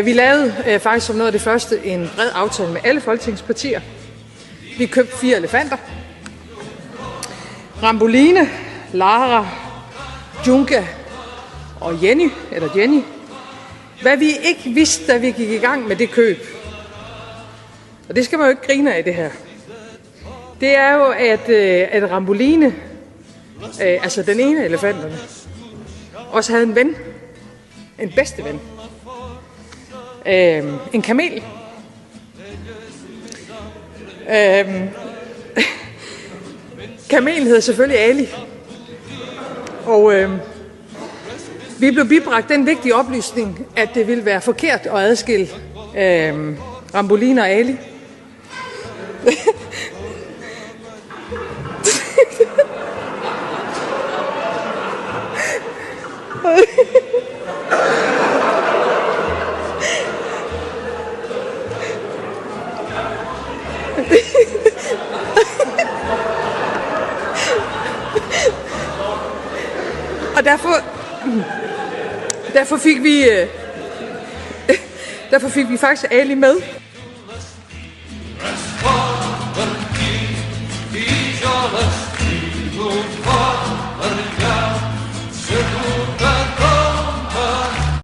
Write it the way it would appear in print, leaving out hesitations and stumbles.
Vi lavede faktisk som noget af det første en bred aftale med alle folketingspartier. Vi købte 4 elefanter. Ramboline, Lara, Junka og Jenny. Hvad vi ikke vidste, da vi gik i gang med det køb, og det skal man jo ikke grine af det her, det er jo, at Ramboline, altså den ene af elefanterne, også havde en ven, en bedste ven, en kamel. Kamelen hedder selvfølgelig Ali, og vi blev bibragt den vigtige oplysning, at det ville være forkert at adskille Ramboline og Ali. Og derfor fik vi faktisk Ali med.